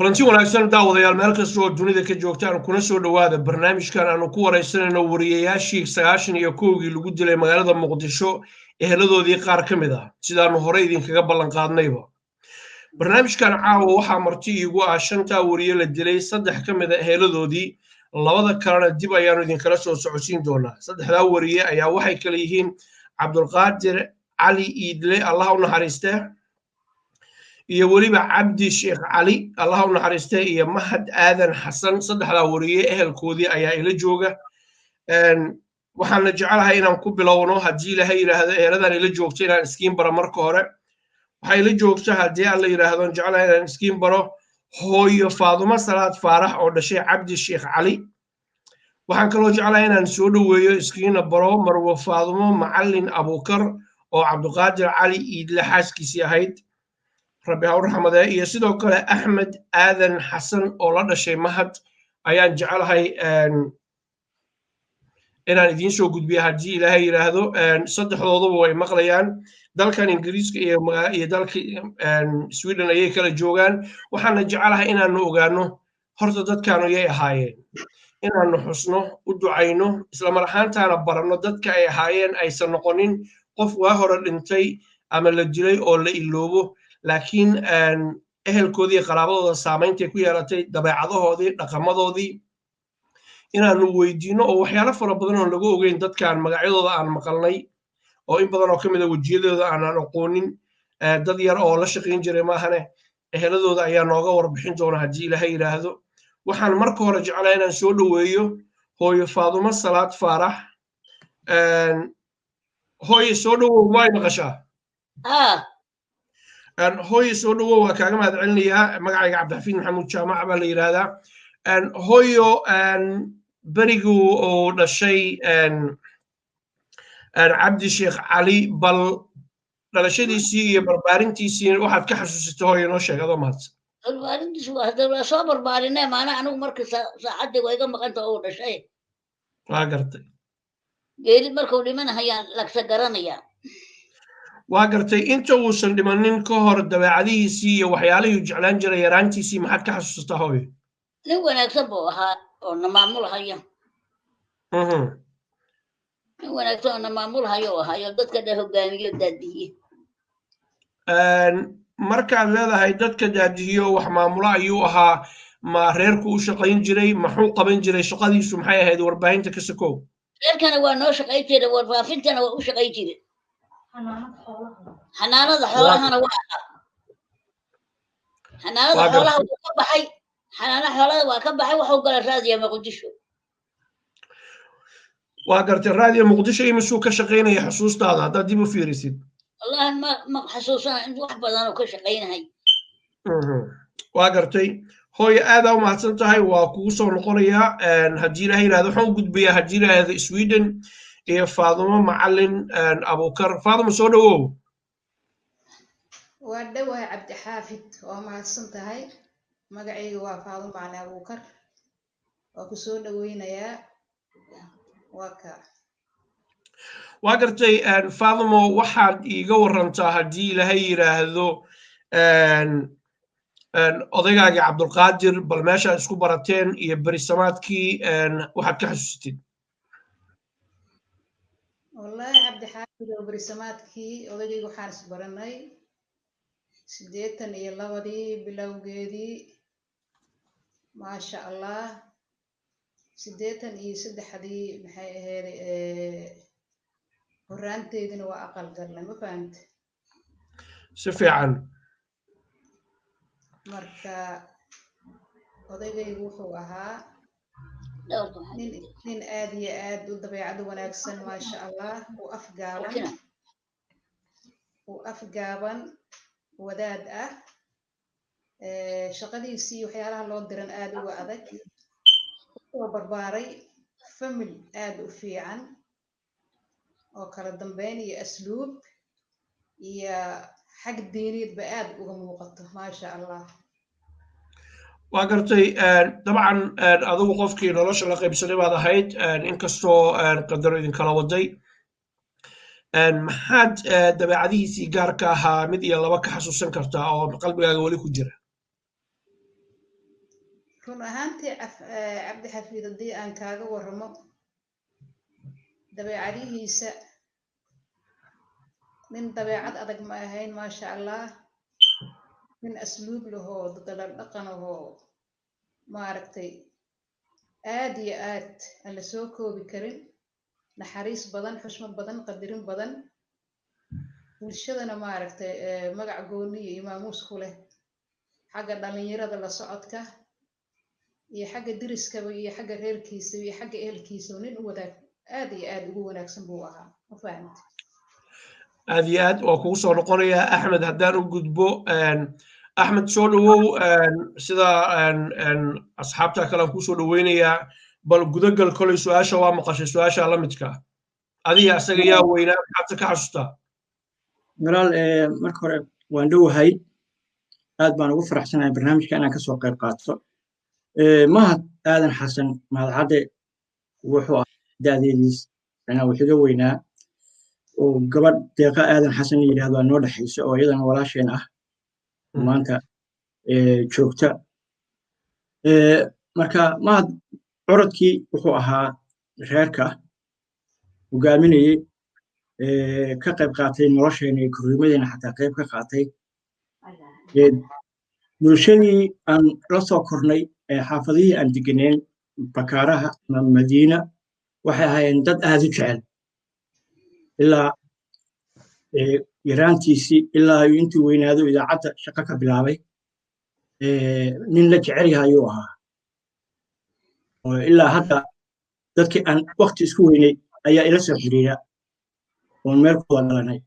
kulanti wanaagsan daawadayaal meel kasta oo dunida ka joogtaan kuna soo dhawaada barnaamijkan aanu ku wareysanayno wariyayaashii 91 lagu dilay magaalada Muqdisho eheladoodii qaar ka mid ah sidaanu hore idinkaga ballan qaadnayba barnaamijkan caawa waxaa marti iigu ah 5 wariye la dilay 3 ka mid ah eheladoodii labada kalena dib ayaanu idinkala soo socodsiin doonaa 3daa wariye ayaa waxay kala yihiin Cabdulqaadir Cali Iidle Allah u naxariistee iyo waliba Cabdi Sheekh Cali Allah u naxariistay iyo Mahad Aadan Xasan 3daa wariye ehelkoodii ayaa ila jooga waxaan jecelahay inaan ku bilowno hadii Ilaahay yiraahdo eeradan ila joogto inaan iskiin baro marka hore waxa ila joogto hadii alla yiraahdo jecelahay inaan iskiin baro hooyo Faadumo Salaad Faarax oo dhashay Cabdi Sheekh Cali waxaan kaloo jecelahay inaan soo dhaweeyo iskiina baro Marwo Faadumo Macallin Abuukar oo Cabdulqaadir Cali Iidle xaaskiisii ahayd ربي هور حمده iyo sidoo kale Ahmed Aadan Xasan oo la dhashay Mahad ayaan jecelahay inaan idin soo gudbiyo hadii Ilaahay yiraahdo saddexdooduba way maqlayaan dalkan Ingiriiska iyo dalka Sweden ayay kala joogaan waxaan jecelahay inaan ogaano horta dadkan ay ahaayeen inaan xusno u ducayno isla marxaantaana barano dadka ay ahaayeen aysan noqonin qof waa hore dhintay ama la dilay oo la iloobo laakiin ehelkoodii qaraabadooda saameynta ku yeelatay dabeecadahoodii dhaqamadoodii inaanu weydiino oo waxyaalo fara badan oo lagu ogeyn dadkan magacyadooda aan maqalnay oo in badan oo kamid ah wajiyadooda aan aqoonin dad yar oo la shaqeyn jiray maahane eheladooda ayaa nooga warbixin doona hadii Ilaahay yiraahdo waxaan marka hore jecelahay inaan soo dhaweeyo hooyo Faadumo Salaad Faarax hooyo soo dhawow way maqashaa هوي سودو وكاغا ما دعلنيا مغعيغا عبد الحفيظ محمود جامع با لا يرادا هويو بريغو او دشي عبد الشيخ علي بل دلشديسي iyo barbaarintiisii waxaad ka xasuusato hooyo noo sheegado maad barbaarintiisu waa hadaba soo barbaarinay maana anigu markii saacadii way iga maqanta oo dhashay waa gartay geerid markuu dhimanayaan lagta garanaya waa gartay inta uu san dhimanin ka hor dabeecadihiisii iyo waxyaalihii jeclaan jiray yaraantiisii maxaad ka xasuustaa hooyo nin wanaagsan buu ahaa oo maamulhaya nin wanaagsan oo maamulhaya oo hayo dadka hogaamiyo daadiye markaad leedahay dadka daadiyo wax maamulo ayuu ahaa ma reerku u shaqayn jiray maxuu qaban jiray shaqadiisu maxay ahayd warbaahinta ka sakow reerkana waa noo shaqayn jiray warfaafintana waa u shaqayn jiray حنانة حولها واحد حنانة حولها وكبحي حنانة حولها وكبحي وحوق الراديو مقدشو وقرت الراديو مقدشو يمسو كشقين يا حسوس هذا ديبو فيريسيد والله ما حسوسنا عند واحد بدنا كشقين هاي وقرتي هوي هذا وما تنتهي وكوسو نقريا هدينا هنا هذا حوق بيا هدينا هذا سويدن إيه فاطمة معلن أبوكر فاطمة سودو ودوا عبد حافظ وما سنتهاي مقعي وفاطمة معلن أبوكر وكسودو وين يا وكا وقرتي فاطمة واحد يقول رنتا هدي لهي هذو أضيقاقي عبد القادر بالماشا اسكو براتين يبري سماتكي واحد كحسوستين والله عبد حافظ وبرسماتكي odagaygu waxaan isbaranay 82 bilowgeedii ma sha Allah 83 maxay ahayd horaanteedina waa aqal galnay ma fahamta si fiican marka odagaygu wuxuu ahaa nin aad iyo aad u dabeecad wanaagsan ma sha Allah u afgaaban wadaad ah shaqadiisii waxyaalaha loo diran aad uga adag oo barbaaray family aad u fiican oo kala dambeyn iyo asluub iyo xag diineed ba aad uga muuqato ma sha Allah وقرتي طبعا أذوق قفكي نلاش لقي بسنة هذا هيد إن كستو قدروا إذن كلا ودي maxaad dabeecadihiisii gaarka ahaa mid iyo laba ka xasuusan kartaa oo qalbigaaga wali ku jira run ahaantii cabdi xafiid haddii aan kaaga warramo dabeecadihiisa nin dabeecad adag ma ahayn maasha allah nin asluub lahoo dadala dhaqan ahoo maaragtay aad iyo aad aan la soo koobi karin naxariis badan xushmad badan qadirin badan bulshadana maaragtay magac gooni iyo maamuus ku leh xagga dhalinyarada la socodka iyo xagga diriskaba iyo xagga reerkiisa iyo xagga ehelkiisa nin u wadaag aad iyo aad ugu wanaagsan buu ahaa ma fahamtay aad iyo aad waa kugu soo noqonayaa axmed haddaan u gudbo axmed soo dhawow sida asxaabta kale aan kusoo dhaweynayaa bal gudagal kolay su-aasha waa maqashay su-aasha la midka adiga isaga yaa weynaa maxaad ka xasuustaa walaal marka hore waan dhowahay aad baan ugu faraxsanahay barnaamijka inaan kasoo qayb qaato mahad aadan xasan mahad cadde wuxuu ahaa da'deediis wuxuu iga weynaa oo gabadh deeqa aadan xasan la yidhaahdo waa noo dhexayso oo iyadana walaasheen ah maanta joogta marka mahad curadkii wuxuu ahaa reerka hogaaminayey ka qayb qaatay nolosheena iyo korriimadeena xataa qayb ka qaatay bulshadii aan la soo kornay xaafadihii aan degenayn bakaaraha ama madiina waxay ahaayeen dad aad u jecel ilaa yaraantiisii ilaa intuu weynaado idaacadda shaqo ka bilaabay nin la jecel yahay ayuu ahaa ilaa hadda dadkii aan waqti isku weynay ayaa ila soo xiriira oon meel ku wada dhalanay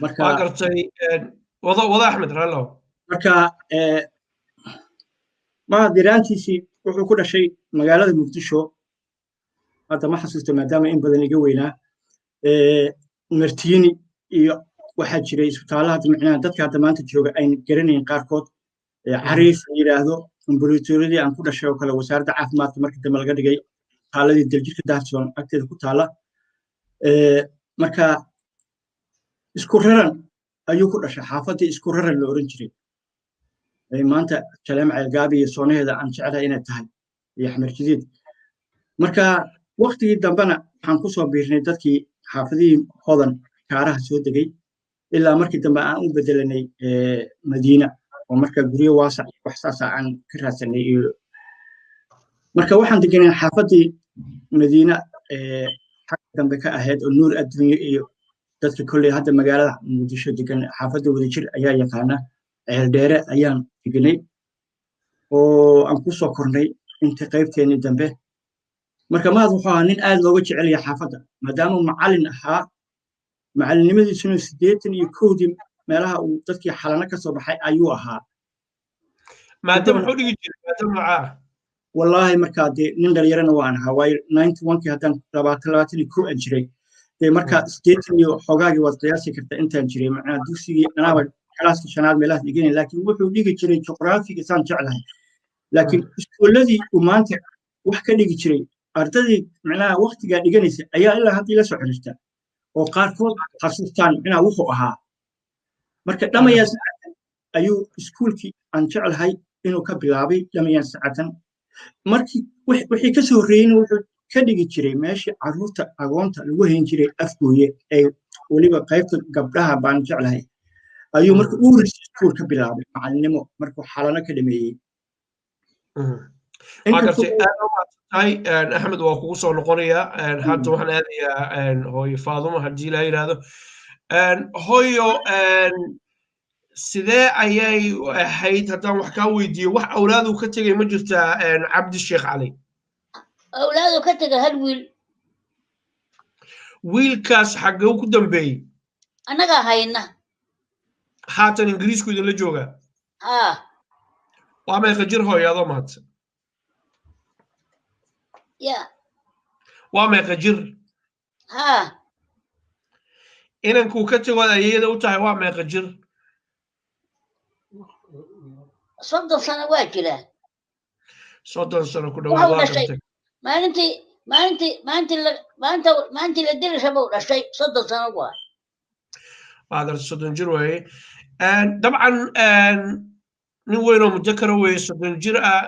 marka wada axmed rallow marka mahad yaraantiisii wuxuu ku dhashay magaalada muqdisho hadda ma xasuusto maadaama in badan iga weynaa martiini iyo waxaa jiray isbitaalaha micnaha dadka hadda maanta jooga ayn garanayn qaarkood cariif la yidhaahdo ambulatoriyadii aan ku dhashay oo kale wasaaradda caafimaadka markii dambe laga dhigay taaladii daljirka daahsoon agteeda ku taala marka isku raran ayuu ku dhashay xaafaddii isku raran la oran jiray maanta jaleem ceelgaabi iyo soonaheeda aan jeclahay inay tahay iyo axmed jadiid marka waqtigii dambena waxaan ku soo biirnay dadkii xaafadihii hodan kaaraha soo degay ilaa markii dambe aan u bedelanay madiina oo marka guryo waasac wax saasa aan ka raadsanay iyo marka waxaan deganay xaafaddii madiina xagga dambe ka ahayd oo nuur adduunye iyo dadka kolley hadda magaalada muqdisho degan xaafadda wadajir ayaa yaqaana ceeldheere ayaan deganay oo aan ku soo kornay intii qaybteennii dambe marka mahad wuxuu ahaa nin aad looga jecel yahay xaafadda maadaama macallin ahaa macallinnimadiisuna 81 meelaha uu dadkii xalano ka soo baxay ayuu ahaa maadaama wuxuu dhigi jiray maadaama macaa wallaahi markaa dee nin dhalinyarana waan ahaa waayo 91kii haddaan 21 aan jiray dee marka 80 iyo xogaagii waad qiyaasi kartaa intaan jiray macnaa dugsigii anaaba kalaaska shanaad meelahaas dhiganay laakiin wuxuu dhigi jiray juqraafiga isaan jeclahay laakiin iskuuladii uu maanta wax ka dhigi jiray ardadii macnaha waqtigaa dhiganaysa ayaa ilaa hadda ila soo xiriirta oo qaarkood xasuustaan macnaha wuxuu ahaa marka dhamayaan sacatan ayuu iskuulkii aan jeclahay inuu ka bilaabay dhamayaan sacatan markii wixii ka soo horreeyeyna wuxuu ka dhigi jiray meeshii carruurta agoonta lagu hayn jiray afgooye ee weliba qaybta gabdhaha baan jeclahay ayuu marka u horeysay iskuul ka bilaabay macallinimo markuu xalano ka dhameeyey axmed waa kugu soo noqonayaa hadda waxaan aadayaa hooyo faadumo haddii la yidhaahdo hooyo sidee ayay ahayd haddaan wax kaa weydiiyo wax awlaadu ka tegay ma jirtaa cabdi sheekh cali awlaadu ka tegay hal wiil wiilkaas xaggee ku dambeeyey annagaa hayna haatan ingiriisku idinla joogaa waa meeqa jir hooyo adoo mahadsan ya waa meeqa jir inankuu ka tegood ayayada u tahay waa meeqa jir 30 sano waa jiraa 30 sano ku dhawaad waa dhashay maalintii la dili rabo dhashay 30 sano waa waa dar 30 jir waaye dabcan nin weyn oo mudakara weeye 30 jir ah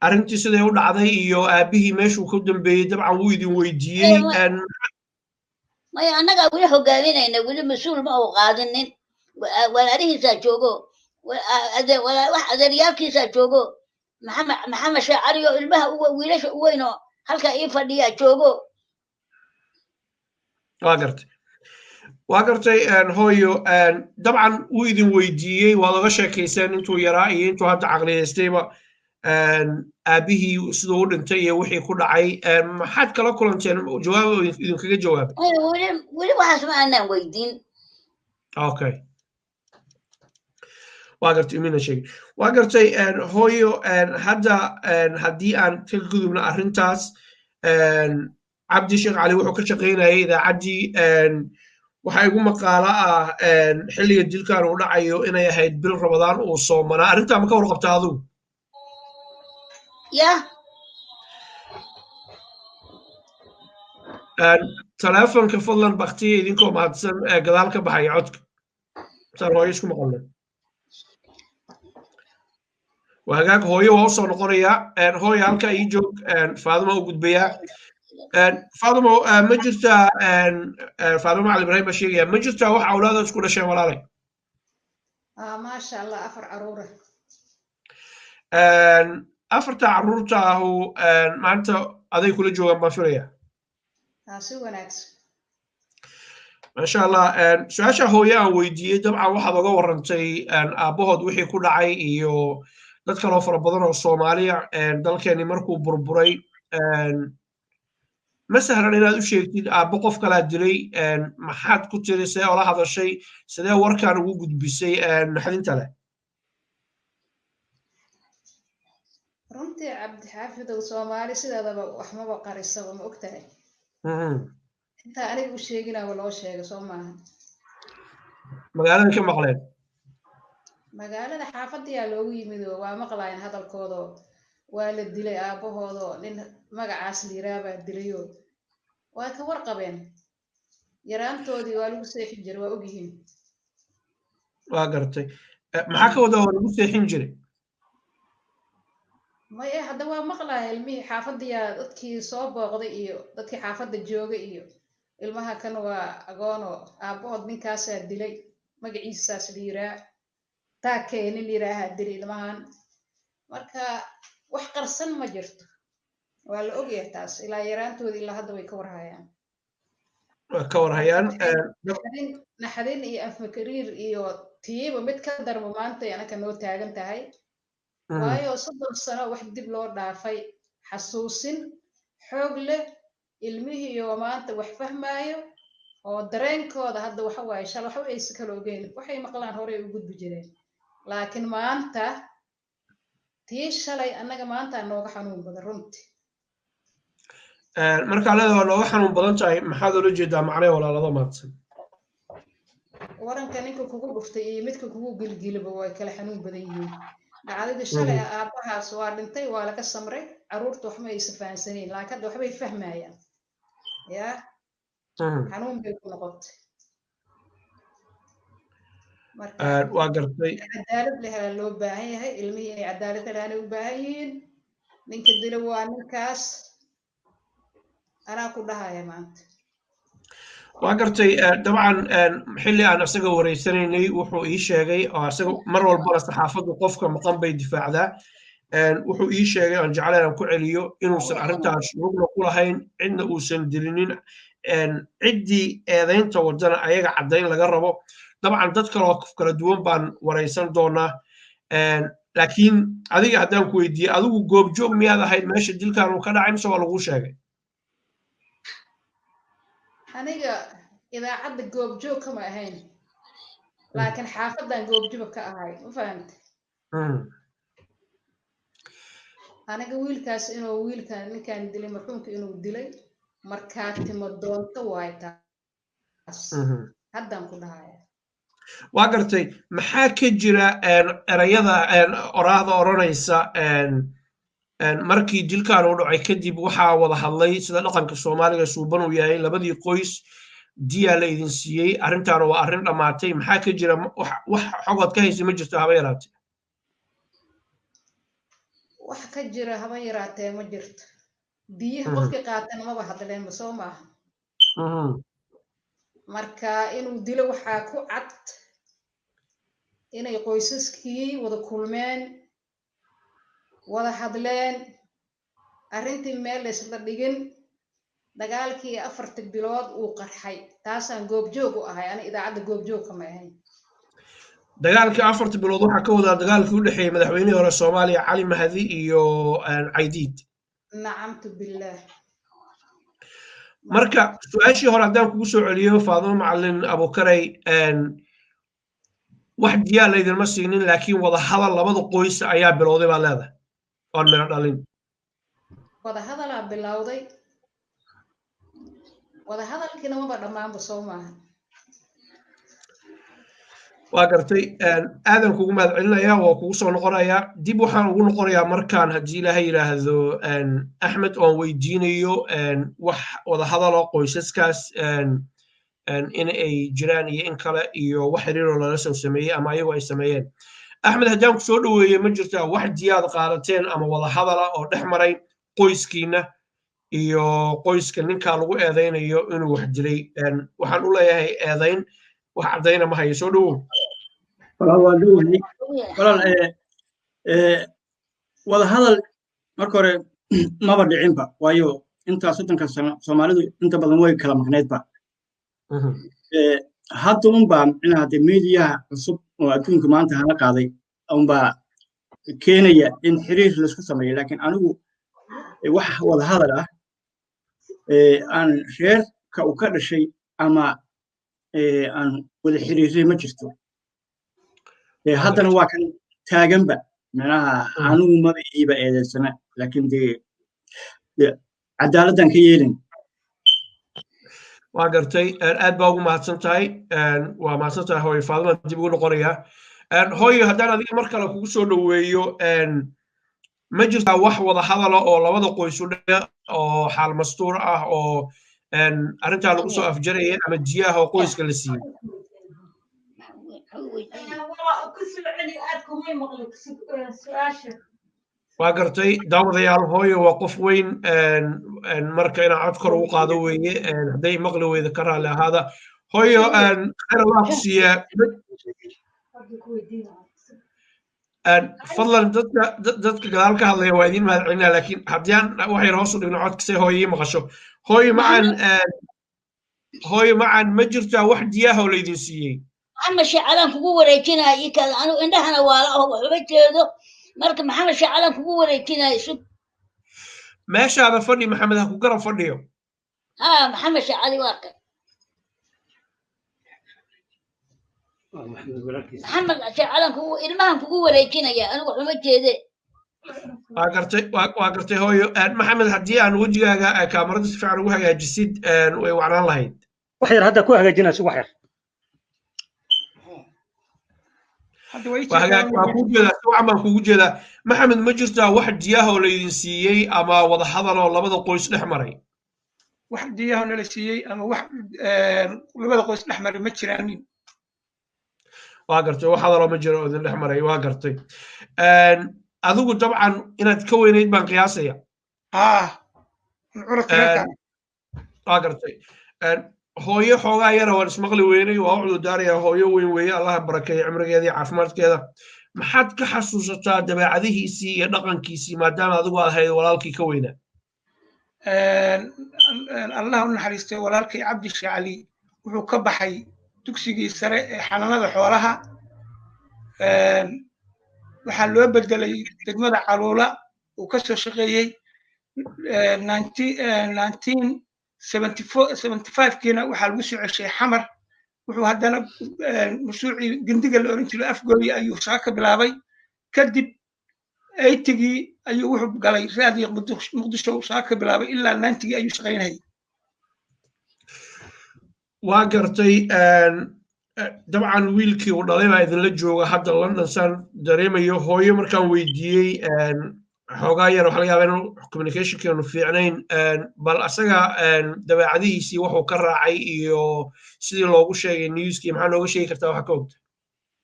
arrintii siday u dhacday iyo aabihii meeshuu ka dambeeyey dabcan wuu idin weydiiyey maya annaga weli hogaaminayna weli mas-uul ma uu qaadinin walaalihiisaa joogo wax adeeryaalkiisaa joogo maxamed shaacari oo ilmaha wiilasha u weyn oo halkaa ii fadhiyaa joogo waa gartay hooyo dabcan wuu idin weydiiyey waad oga sheekayseen intuu yaraa iyo intuu hadda caqliyaystayba aabihii siduu u dhintay iyo wixii ku dhacay maxaad kala kulanteen jawaab idinkaga jawaabay weli waxaas ma aanaan weydiin okay waa gartay imina sheegay waa gartay hooyo hadda haddii aan ka gudubno arrintaas cabdi sheekh cali wuxuu ka shaqaynayay idaacaddii waxaa igu maqaalo ah xilliga dilkan uu dhacayo inay ahayd bil ramadaan uu soomanaa arrintaa ma ka warqabta adigu ya telefonka fadlan baktiya idinkoo mahadsan gadaal ka baxaya codka saan hooyo isku maqalnay waa hagaag hooyo waa usoo noqonayaa hooyo halkaa ii joog faaduma u gudbayaa faaduma ma jirtaa faaduma cali ibrahim baa sheegaya ma jirtaa wax awlaada isku dhasheen walaalay maasha allah 4 caruura afarta caruurta ahu maanta aday kula joogaan baan filaya si wanaagsan maasha allah su-aasha hooyo aan weydiiyey dabcan waxaad oga warrantay aabbahood wixii ku dhacay iyo dad kaloo fara badan oo soomaaliya dalkeeni markuu burburay ma sahlan inaad u sheegtid aabbo qof kalaa dilay maxaad ku tiri sidee ola hadashay sidee warkaan ugu gudbisay naxdinta leh runtii cabdixaafidow soomaali sideedaba wax maba qarisaba ma ogtahay intaa aniga u sheeginaaba loo sheega soo maaha magaalada ka maqleen magaalada xaafadiyaa loogu yimid oo waa maqlaayeen hadalkoodo waa la dilay aabbahoodo nin magacaas liiraabaa dilayo waa ka warqabeen yaraantoodii waa lagu seexin jiray waa ogyihiin waa gartay maxaa ka wada waa lagu seexin jiray maya hadda waa maqlaaya ilmihii xaafadiyaa dadkii soo booqday iyo dadkii xaafadda jooga iyo ilmaha kan waa agoono aabbahood ninkaasaa dilay magaciisaas liiraa taakeenin liiraahaa dilay ilmahan marka wax qarsan ma jirto waa la ogyahay taas ilaa yaraantoodii ilaa hadda way ka warhayaan naxdin iyo afmakariir iyo tiiba mid ka darbo maanta anaka noo taagan tahay waayo 30 sano wax dib loo dhaafay xasuusin xoog leh ilmihii iyo maanta wax fahmaayo oo dareenkooda hadda waxa waaye shal waxa ay kala ogeyn waxay maqlaan hore u gudbi jireen laakiin maanta tii shalay annaga maanta nooga xanuun badan runtii markaa leedahay waa nooga xanuun badan tahay maxaad ula jeedaa macnee walaalada maadsan waranka ninka kugu dhuftay iyo midka kugu gilgilaba way kala xanuun badan yihiin dhacdadii shalay aabbahaas waa dhintay waa laga samray caruurta waxma aysa fahansaneen laakiin hadda waxbay fahmayaan ya xanuun bay ku noqotay waa gartay cadaalad leh loo baahan yahay ilmihii inay cadaalad helaanay u baahan yihiin ninka dila waa ninkaas anaa ku dhahaya maanta waa gartay dabcan xilli aan isaga wareysanaynay wuxuu ii sheegay oo isaga mar walbana saxaafaddu qofka maqan bay difaacdaa wuxuu ii sheegay aan jeclayn aan ku celiyo inuusan arrintaas rugna ku lahayn cidna uusan dilinin ciddii eedaynta wadana ayaga caddayn laga rabo dabcan dad kaloo kala duwan baan waraysan doonaa laakiin adiga haddaan ku weydiiyey adigu goobjoog miyaad ahayd meesha dilkan uu ka dhacay mise waa laguu sheegay aniga idaacadda goobjoog kama ahayn laakiin xaafadan goobjoog ka ahay ma fahamtay aniga wiilkaas inuu wiilkan ninkan dilay marxuumka inuu dilay markaatimo doonto waay taas haddaan ku dhahaya waa gartay maxaa ka jira erayada oraahda odhanaysa markii dilkan uu dhacay kadib waxaa wada hadlay sida dhaqanka soomaaliga suuban uu yahay labadii qoys diyaa la idin siiyey arrintaana waa arrin dhammaatay maxaa ka jira wax xogood ka haysa ma jirto haba yaraatee wax ka jira haba yaraatee ma jirto biyaha qofkii qaatana maba hadleenba soo maaha marka inuu dilo waxaa ku cad inay qoysaskii wada kulmeen wada hadleen arrintii meel laysla dhigin dagaalkii 4 bilood uu qarxay taasaan goobjoog u ahay ana idaacadda goobjoog kama ahayn dagaalkii 4 bilood waxaa ka wadaa dagaalkii u dhexeeyay madaxweynihii hore Soomaaliya Cali Mahdi iyo Caydiid nacamtu billah marka su'aashii hore haddaan kugu soo celiyo Faadimo Macallin Abukaray wax diyaa la idinma siinin laakiin wada hadal labada qoys ayaa bilowday baa leedahay oon meel dhalin wada hadalaa bilowday wada hadalkiina maba dhammaanba soo maaha waa gartay aadan kugu mahadcelinayaa waa kugu soo noqonayaa dib waxaan ugu noqonayaa markaan haddii ilaahay yidhaahdo axmed oon weydiinayo wax wada hadalo qoysaskaas in ay jiraan iyo in kale iyo wax xiriiroo lala soo sameeyey ama ayagu ay sameeyeen axmed haddaan ku soo dhoweeyey ma jirtaa wax diyaad qaadateen ama wada hadala oo dhex maray qoyskiina iyo qoyska ninkaa lagu eedaynayo inuu wax dilay waxaan u leeyahay eedayn wax caddayna ma hayo soo dhowow wada hadal marka hore maba dhicinba waayo intaa 30 sano Soomaalidu inta badan way kala maqneedba hadda unbaa micnaha hadee meediyaha cusub oo adduunka maanta hala qaaday unbaa keenaya in xiriir laisku sameeyo laakiin anigu wax wada hadal ah aan reerka u ka dhashay ama aan wada xiriiray ma jirto haddana waa kan taaganba micnaha anigu maba iiba eedeysana laakiin dee cadaaladdan ka yeelin waa gartay aad baa ugu mahadsan tahay waa mahadsan tahay hooyo Faadimo dib ugu noqonayaa hooyo haddaan adiga mar kale kugu soo dhoweeyo ma jirtaa wax wada hadala oo labada qoys u dhexe oo xaal mastuur ah oo arrintaa lagu soo afjarayay ama jiyaha oo qoyska la siiyey waa gartay daawadayaal hooyo waa qof weyn marka inaan cod kor ugu qaado weeye hadday maqli weyda ka raalli ahaada hooyo khayr allah ku siiya fadlan dadka gadaal ka hadlaya waa idiin mahadcelinaa laakiin haddii aan wax yar hoos u dhigno codkasay hooyo ii maqasho hooyo macaan ma jirtaa wax diyaha oo laydin siiyey maxamed shacalaan kugu wareejinaya ii kaada anigu indhahana waala oo waxba jeedo marka maxamed shacalaan kugu wareejinaya isug meeshaada fadhi maxamed ha ku garab fadhiyo ha maxamed shacali waa kan محمد شعلان كو إلمهم كو ولكن يا أنا وحنا كذا واقرتي هو محمد هدي أنا وجهه كاميرا فعلا وجهه جسيد وعلى الله هيد وحير هذا كوه جناس وحير وجهه محمد مجرته واحد جياه ولا ينسيي أما وضح هذا ولا بدأ قوس الأحمري واحد جياه ولا ينسيي أما واحد ولا بدأ قوس الأحمر مجرانين واقرتي واحد ولا مجرى وذن الأحمري واقرتي أذوق طبعا إن تكونين بان قياسية واقرتي هوي حوغا يرى ونسمغلي ويني وأعلو داريا هوي وين وين الله بركة عمرك هذه عافمات كذا ما حد كحسوسة دبع هذه سي نقن كيسي ما دام أذوق هاي ولالكي كوينة الله نحرسته ولالكي عبد الشعلي وحكب حي تكسيجي سرع حنانة حوالها waxaa loo bedelay degmada Caruula oo ka soo shaqeeyay 1975 kiina waxaa lagu soo ceshay xamar wuxuu haddana mashruuci gandiga la oran jiray afgooy ayuu shaqo ka bilaabay kadib 80gii ayuu wuxuu galay raadiyo muqdisho shaqo ka bilaabay ilaa 90gii ayuu shaqeynayay waa gartay dabcan wiilkii uu dhalay baa idinla jooga hadda London san dareemayo hooyo markaan weydiiyey xoogaa yar waxa laga yaabaa inuu communicationkeenu fiicnayn bal asaga dabeecadihiisii wuxuu ka raacay iyo sidii loogu sheegay newskii maxaa nooga sheegi kartaa waxa ka ogta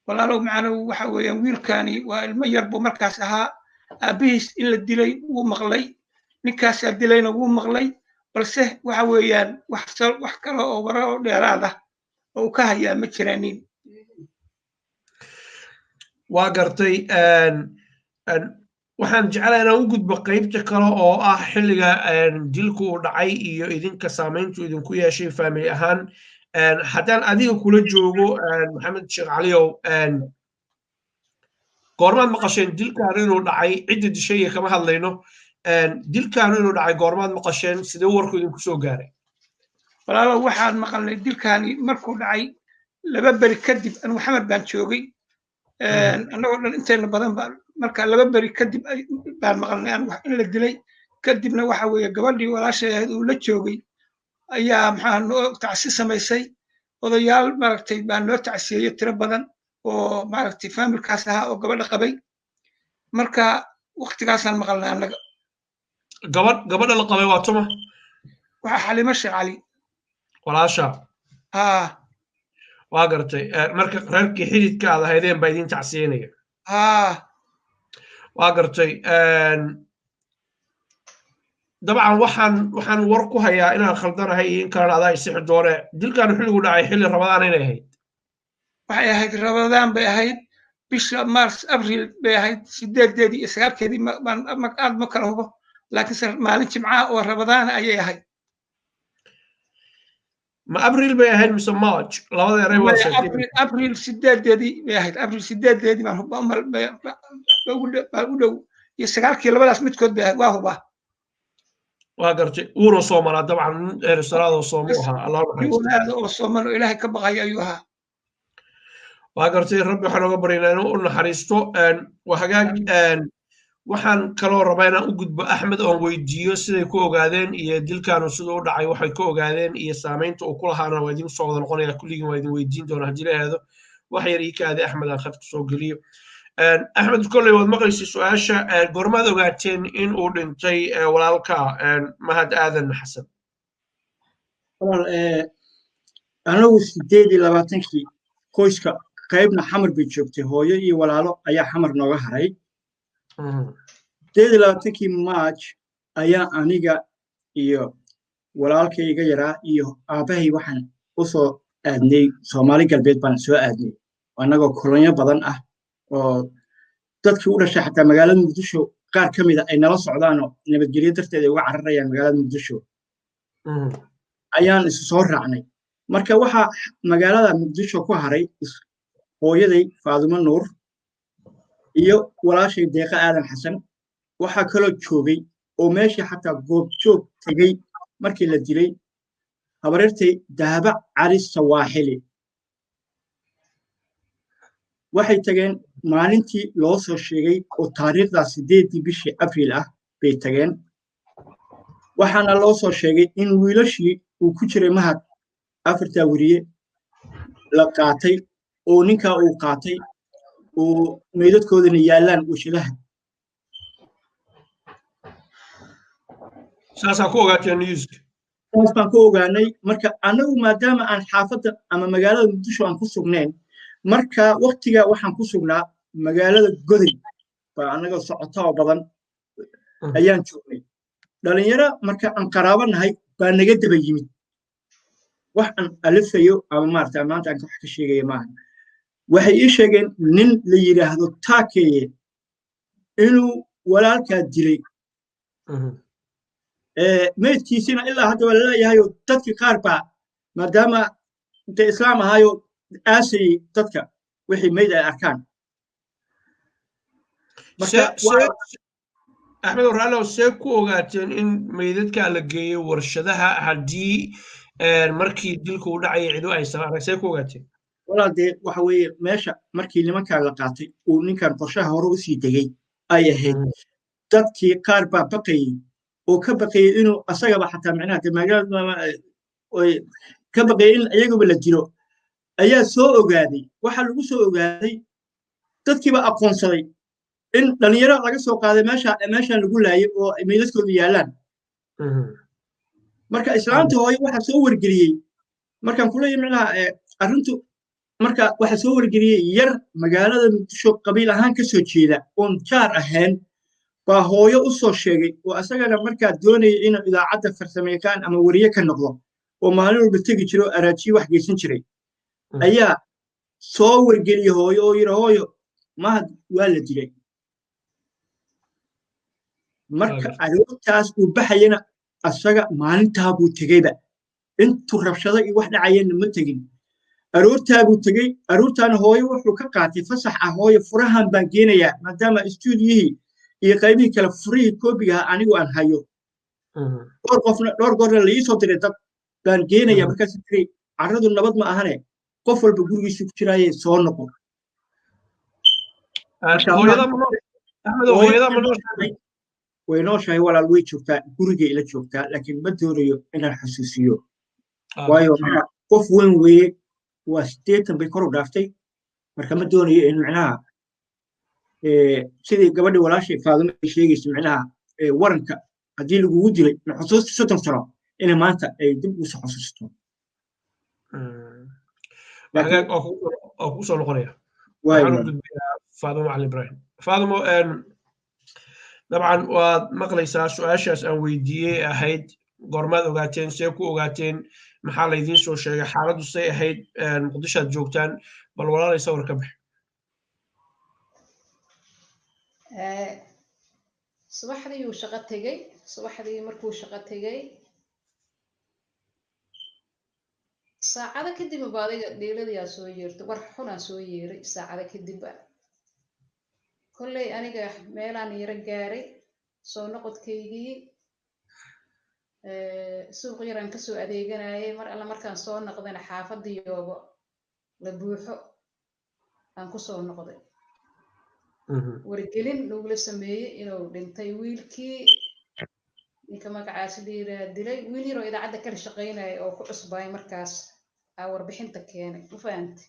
walaalow macanow waxa weeyaan wiilkaani waa ilmo yar buu markaas ahaa aabihiis in la dilay wuu maqlay ninkaasaa dilayna wuu maqlay balse waxa weeyaan wax kale oo wara oo dheeraad ah oo uu ka hayaa ma jiraanin waa gartay waxaan jeclahay inaan u gudbo qaybta kale oo ah xilliga dilku uu dhacay iyo idinka saamayntu idinku yeeshay family ahaan haddaan adiga kula joogo maxamed sheekh caliyow goormaad maqasheen dilkaanu inuu dhacay cidda dishay iyo kama hadlayno dilkaanu inuu dhacay goormaad maqasheen sidee warku idinku soo gaaray walaalow waxaan maqalnay dilkaani markuu dhacay 2 beri kadib anu maxamed baan joogay annagoo dhan intayna badan baan marka 2 beri kadib baan maqalnay in la dilay kadibna waxa weeye gabadhii walaashay uu la joogay ayaa maxaa noo tacsi samaysay odayaal maaragtay baan noo tacsiyey tiro badan oo maaragtay familkaas ahaa oo gabadha qabay marka waqtigaasaan maqalnay annaga gabadha la qabay waa tuma waxa xalimo sheekh cali walaasha waa gartay marka reerkii xididka aad ahaydeen baa idin tacsiyenaya waa gartay dabcan waxaan war ku hayaa inaan khaldanahay iyo in kalena adaa isixi doone dilkaanu xilligu dhacay xilli rabadaan inay ahayd waxay ahayd rabadaan bay ahayd bisha mars abril bay ahayd 8 iyo 9 aad ma kala hubo laakiinse maalin jimca oo rabadaan ayay ahayd ma abril bay ahayd mise march labada eray waa sheegtay abril 8 bay ahayd abril 8 baan hubo u dhow iyo 9 labadaas midkood bay ahayd waa hubaa waa gartay uuna soo maraa dabcan erisalaadoo soomo ahaa allah oo sooman oo ilaahay ka baqaya ayuu ahaa waa gartay rabbi waxaan oga baryaynaa inuu u naxariisto waa hagaag waxaan kaloo rabaa inaan u gudbo axmed oon weydiiyo siday ku ogaadeen iyo dilkaanu siduu u dhacay waxay ku ogaadeen iyo saamaynta uu ku lahaana waa idin soo wada noqonaya kulligiin waa idin weydiin doonaa haddii la ahaado wax yar ii kaade axmed aan khadka soo geliyo axmed kolley waad maqlaysay su-aasha goormaad ogaateen in uu dhintay walaalka mahad aadan xasan anagu 28 qoyska qaybna xamar bay joogtay hooyo iyo walaalo ayaa xamar nooga haray 28 March ayaa aniga iyo walaalkay iga yaraa iyo aabahay waxaan u soo aadnay Soomaali galbeed baan soo aadnay anagoo kolonyo badan ah oo dadkii u dhashay xataa magaalada Muqdisho qaar ka mid ah ay nala socdaan oo nabadgelyo darteed ay uga cararayaan magaalada Muqdisho ayaan isu soo raacnay marka waxa magaalada Muqdisho ku haray hooyaday Faadimo Nuur iyo walaashay Deeqa Aadan Xasan waxa kala joogay oo meeshii xataa goob joog tagay markii la dilay habareertay Dahaba Cali Sawaaxili waxay tageen maalintii loo soo sheegay oo taariikhda 8 bishii Abriil ah bay tageen waxaana loo soo sheegay in wiilashii uu ku jiray mahad afarta wariye la qaatay oo ninka uu qaatay oo meedadkoodana yaalaan washadaha saasaa ku ogaateen newska saas baan ku ogaanay marka anagu maadaama aan xaafadda ama magaalada Muqdisho aan ku sugnayn marka waqtiga waxaan ku sugnaa magaalada Goday baa anaga socota oo badan ayaan joognay dhalinyaro marka aan qaraabanahay baa naga daba yimid wax aan alifayo ama maarta maanta aan wax ka sheegayo maaha waxay ii sheegeen nin la yiraahdo Taakeye inuu walaalka dilay meedkiisina ilaa hadda waa leeyahay dadkii qaar baa maadaama inta islaam ahaayo aasay dadka wixii meyd ay arkaan axmed waraalow see ku ogaateen in meydadka la geeyo warshadaha haddii markii dilku u dhacay cidu ay saareen see ku ogaateen walaadee waxa weeye meesha markii nimankan la qaatay uu ninkan qorshaha hore u sii degay ay ahayd dadkii qaar baa baqayay oo ka baqayay inuu asagaba xataa macnaha magaalada ka baqayay in iyaguba la dilo ayaa soo ogaaday waxa lagu soo ogaaday dadkiiba aqoonsaday in dhalinyaro laga soo qaaday meeshaan lagu laayay oo meydadkoodu yaalaan marka islaanta hooyo waxaa soo wargeliyey markaan kula yimicnaha arrintu marka waxaa soo wargeliyey yar magaalada muqdisho qabiil ahaan ka soo jeeda oon jaar ahayn baa hooyo u soo sheegay oo asagana markaa doonaya inuu idaacadda farsamaykaan ama wariye ka noqdo oo maalin walba tegi jiro araajiyo wax geysan jiray ayaa soo wargeliyey hooyo oo yidhi hooyo mahad waa la dilay marka aroortaas uu baxayana asaga maalintaa buu tegeyba intuu rabshado iyo wax dhacayana ma tegin aroortaa buu tegey aroortaana hooyo wuxuu ka qaatay fasax ah hooyo furahan baan geenayaa maadaama istuudiyihii iyo qaybihii kale furihii koobigaha anigu aan hayo dhowr goorna la ii soo diray dad baan geenaya markaas tiri carradu nabad ma ahane qof walba gurigiisu ku jiraaye soo noqo way nooshahay walaal way joogtaa gurigay ila joogtaa laakiin ma doonayo inaan xasuusiyo waayo qof weyn weeye waa 80 bay kor u dhaaftay marka ma doonayo in macnaha sidii gabadhii walaashay Faadumo ay sheegayso macnaha waranka haddii lagugu dilay xusuusta 30 sano inay maanta ay dib u soo xasuusto oo ku soo noqonaya Faadumo Ali Ibrahim Faadumo dabcan waad maqlaysaa su-aashaas aan weydiiyey ahayd goormaad ogaateen see ku ogaateen maxaa laydiin soo sheegay xaaladdu say ahayd muqdishoad joogtaan bal walaalay sawir ka bix subaxdii uu shaqo tegey subaxdii markuu shaqo tegey saacado kadib baa adiga dheeladayaa soo yeertay war xunaa soo yeeray saacado kadib kolley aniga meelaan yara gaaray soo noqodkaygii suuq yaraan kasoo adeeganayay mar alla markaan soo noqdayna xaafadiyooba la buuxo aan ku soo noqday wargelin lagula sameeyey inuu dhintay wiilkii ninka magacaas liiraa dilay wiil yaroo idaacadda kala shaqaynaya oo ku cusbaay markaas aa warbixinta keenay ma fahantay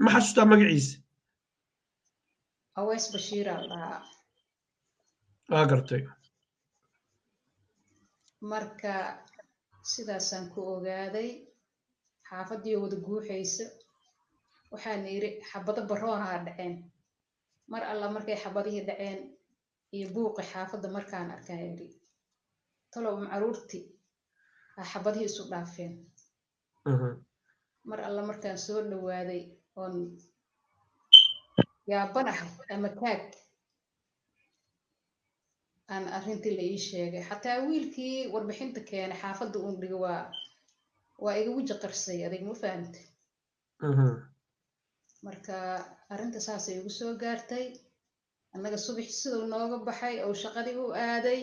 ma xasuustaa magaciisa awees bashiira lahaa waa gartay marka sidaasaan ku ogaaday xaafadii wada guuxaysa waxaan yiri xabado baroonaha dhaceen mar alla markay xabadihii dhaceen iyo buuqi xaafadda markaan arkaan yiri talow macaruurti xabadihii isu dhaafeen mar alla markaan soo dhawaaday oon yaabanahay ama kaag aan arrintii la ii sheegay xataa wiilkii warbixinta keenay xaafadda uun dhigo waa iga weji qarsay adig ma fahantay marka arrinta saasay igu soo gaartay annaga subax siduu nooga baxay oo shaqadii u aaday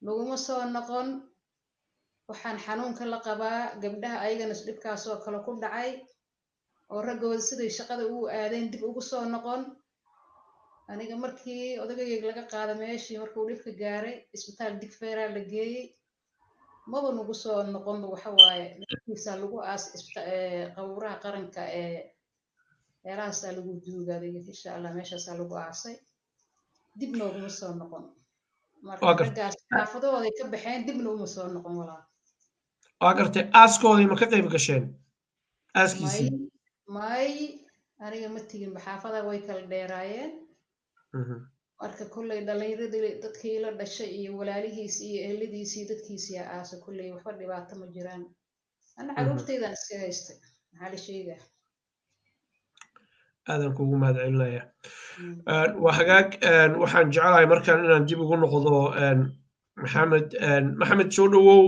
laguma soo noqon waxaan xanuunka la qabaa gabdhaha ayagana dhibkaasoo kale ku dhacay oo raggooda siday shaqada ugu aadeen dib ugu soo noqon aniga markii odagayga laga qaada meeshii markuu dhibka gaaray isbitaal digfeeraa la geeyey maba nagu soo noqonba waxa waaye meeshiisaa lagu aas qabuuraha qaranka meelahaasaa lagu duugaaday insha allah meeshaasaa lagu aasay dib nooguma soo noqon marka raggaas xaafadahooday ka baxeen dibna uma soo noqon walaal waa gartay aaskoodii ma ka qayb gasheen aaskiisii may aniga ma tigin xaafada way kala dheeraayeen marka kulley dhallinyaradii dadkii la dhashay iyo walaalihiis iyo eheladiisii dadkiisii aasa kulley waxba dhibaato ma jiraan ana caruurtaydan iska haystay maxaa la sheegaa aadan kugu mahadcelinaya waa hagaag waxaan jecelahay markaan inaan dib ugu noqdo maxamed soo dhawow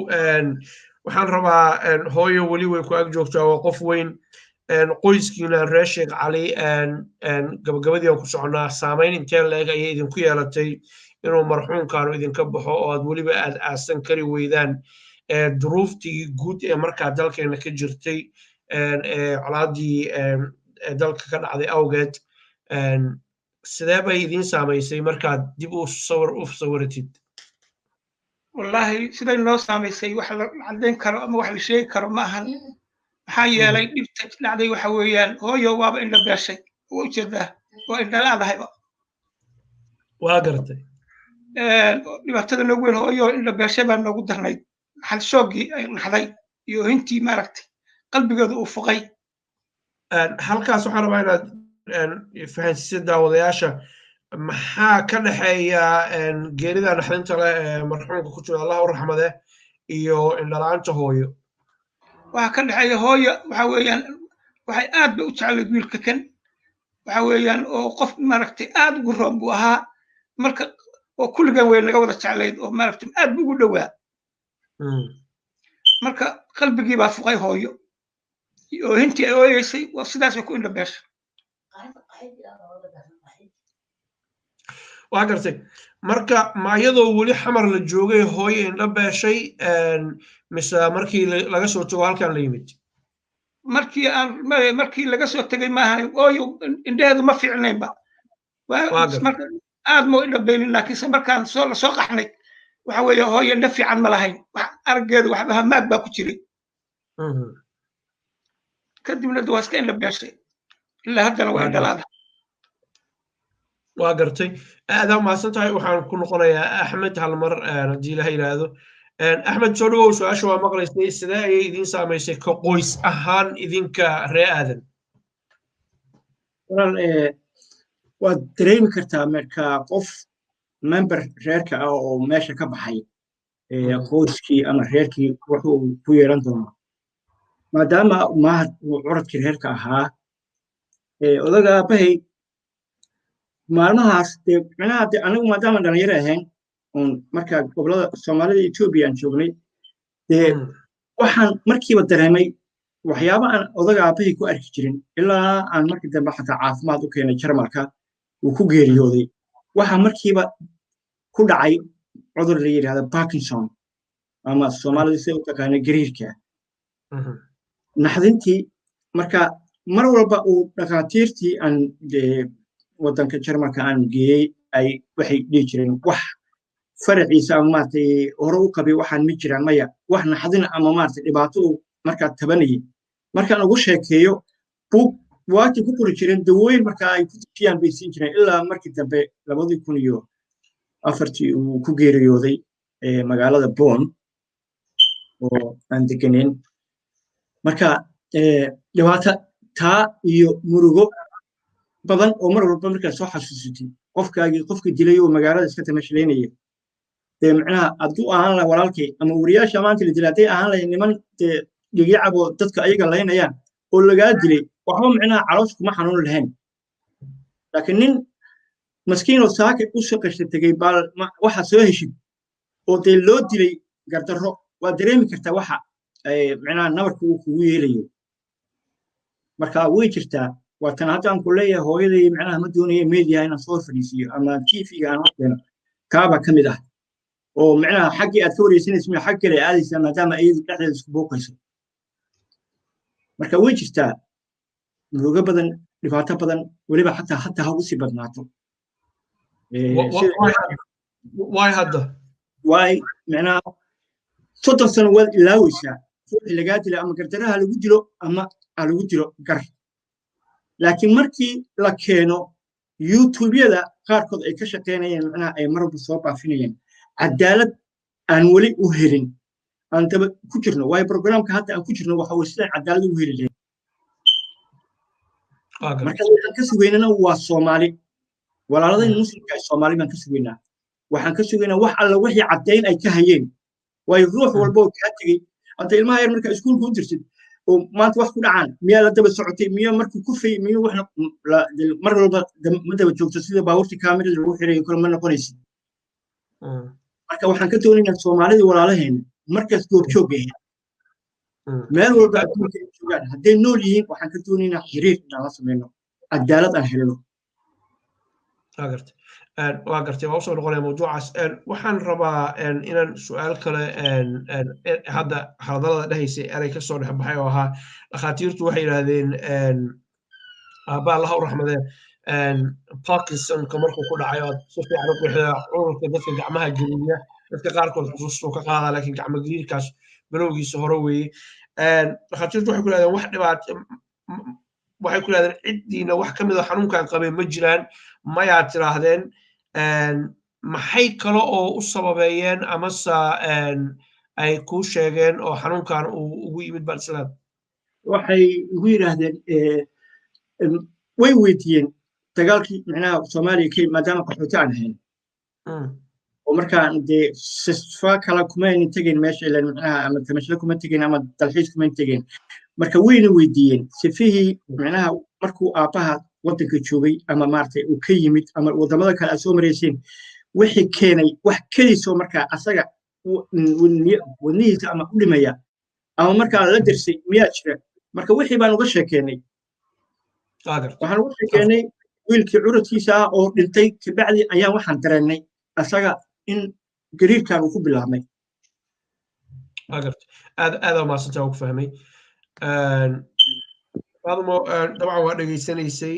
waxaan rabaa hooyo weli way ku ag joogtaa waa qof weyn qoyskiina reer sheekh cali gabagabadii aan ku soconaa saamayn intee leeg ayay idinku yeelatay inuu marxuumkaanu idinka baxo oo aad weliba aad aasan kari weydaan duruuftii guud ee markaa dalkeena ka jirtay colaadii dalka ka dhacday awgeed sidee bay idiin saamaysay markaad dib u sawiratid wallahi siday noo saamaysay wax la caddayn karo ama wax la sheegi karo ma ahan maxaa yeelay dhibta dhacday waxa weeyaan hooyo waaba indha beeshay waa ujeedaa waa indha laadahayba واقرتي dhibaatada noogu weyn hooyo in la beeshay baa noogu darnayd xalshoogii ay naxday iyo hintii maaragtay qalbigeedu uu fuqay halkaas waxaan rabaa inaad fahansiisid daawadayaasha maxaa ka dhexeeya geerida naxdinta leh ee marxuumka ku jira allah u raxmade iyo indhala-aanta hooyo waxaa ka dhexeeya hooyo waxa weeyaan waxay aad bay u jeclayd wiilka kan waxa weeyaan oo qof maaragtay aad ugu roon buu ahaa marka oo kulligan way naga wada jeclayd oo maaragtay aad buu ugu dhowaa marka qalbigii baa fuqay hooyo oo hintii ay ooyeysay waa sidaasay ku indha beesha waa gartay marka ma iyadoo weli xamar la joogay hooyo indha beeshay mise markii laga soo tago halkan la yimid markii laga soo tegay maaha hooyo indhaheedu ma fiicnaynba marka aad moo indha beelin laakiinse markaan la soo qaxnay waxa weeye hooyo indha fiican ma lahayn araggeedu waxba hamaag baa ku jiray kadibna waa iska indha beeshay ilaa haddana waa indhalaada waa gartay aada mahadsan tahay waxaan ku noqonayaa axmed hal mar haddii ilaha yidhaahdo axmed soo dhawow su-aasha waa maqlaysay sidee ayay idiin saamaysay ka qoys ahaan idinka ree aadan walaal waad dareemi kartaa marka qof member reerka ah oo meesha ka baxay qoyskii ama reerkii wuxuu ku yeelan doono maadaama mahad uu curadkii reerka ahaa odaga aabbahay maalmahaas dee micnaha de anigu maadaama dhalinyaro ahayn oon markaa gobolada soomaalida etoobiya aan joognay dee waxaan markiiba dareemay waxyaaba aan odaga aabbahay ku arki jirin ilaa aan markii dambe xataa caafimaad u keenay jarmalka uu ku geeriyooday waxaa markiiba ku dhacay cudur la yidhahda parkinson ama soomaalida sida u taqaana gariirka naxdintii marka mar walba uu dhakhaatiirtii aan waddanka jarmalka aan geeyey ay waxay dhihi jireen wax faraciisa ama maaragtay hore u qabay waxaan ma jiraan maya wax naxdin ama maaragtay dhibaato uu markaa tabanayay markaan ugu sheekeeyo buug waati ku qori jireen dawooyin markaa ay ku tujiyaan bay siin jireen ilaa markii dambe 2004 uu ku geeriyooday magaalada Bonn oo aan deganeyn marka dhibaato taa iyo murugo badan oo mar walba markaa soo xasuusatay qofkii dilay oo magaalada iska tamashlaynaya dee macnaha hadduu ahaan lahaa walaalkay ama wariyaasha maanta la dilay hadday ahaan lahayn niman dee dhigicab oo dadka ayaga laynayaan oo lagaa dilay waxba macnaha caloos kuma xanuun lahayn laakiin nin maskiin oo saaka u shaqashta tegay baa waxa soo heshid oo dee loo dilay gardarro waa dareemi kartaa waxa macnaha nabarka uu kugu yeelayo marka way jirtaa waa tan hadda aan ku leeyahay hooyaday macnaha ma doonaya media inaan soo fadhiisiyo ama TV-ga aan horteeno kaaba ka mid ah oo macnaha xaggii aad ka wareysanayso ma xag kale aadaysaa maadaama iyadu dhexdeeda isku booqayso marka way jirtaa murugo badan dhibaato badan weliba xataa ha ugu sii badnaato waay hadda waay macnaha 30 sano waad ilaaweysaa ruuxii lagaa dila ama gardaraha lagu dilo ama ha lagu dilo gar laakiin markii la keeno youtube-yada qaarkood ay ka shaqeynayeen macnaha ay marwalba soo baafinayeen cadaalad aan weli u helin aan daba ku jirno waayo programka hadda aan ku jirno waxa way sidaan cadaalad ugu heli lahayn marka waxaan ka sugaynana waa Soomaali walaaladeen muslimka ee Soomaali baan ka sugaynaa waxaan ka sugaynaa wax alla wixii caddayn ay ka hayeen waayo ruux walba oo ka tagay hadda ilmaha yar marka iskuulka u dirsid oo maanta wax ku dhacaan miyaa la daba socotay miyaa markuu ku fay miyaa wax mar walba ma daba joogto sida baabuurta kaamirada lagu xirayo kale ma noqonaysid marka waxaan ka doonaynaa Soomaalida walaalaheena markaas goob joog ah meel walba adduunka ay joogaan hadday nool yihiin waxaan ka doonaynaa xiriir inaan la sameyno cadaalad aan helno waa gartay waa usoo noqonaya mawduucaas waxaan rabaa inaan su-aal kale hadda hadallada dhahaysay eray ka soo dhex baxay oo ahaa dhakhaatiirtu waxay yidhaahdeen aabba allaha u raxmadee Parkinsonka markuu ku dhacay oo si fiican u bixida cudurka dadka gacmaha geliya dadka qaarkood xusuustu ka qaada laakiin gacmo geliirkaas bilowgiisa hore weeye dhakhaatiirtu waxay ku yidhahdeen wax dhibaato waxay ku yidhahdeen ciddiina wax ka mid a xanuunkan qabay ma jiraan mayaa tiraahdeen maxay kale oo u sababeeyeen amase ay kuu sheegeen oo xanuunkan uu ugu yimid baalislaam waxay ugu yidhaahdeen way weydiiyeen dagaalkii micnaha soomaaliya ka maadaama qaxooti aan ahayn oo markaan dee sifa kala kumaynan tegayn meesha ilan micnaha ama tamashle kuma tegayn ama dalxiis kuma tegayn marka wayna weydiiyeen sifihii micnaha markuu aabbaha waddanka joogay ama maaragtay uu ka yimid ama waddamada kale aad soo marayseen wixii keenay wax keliisoo markaa asaga wadnihiisa ama u dhimaya ama markaa la dirsay miyaa jira marka wixii baan uga sheekeennay waxaan uga sheekeennay wiilkii curadkiisa ah oo dhintay kabacdi ayaan waxaan dareennay asaga in gariirkan uu ku bilaabmay aad umaasantaa ugu fahmay faadmo dabcan waa dhegaysanaysay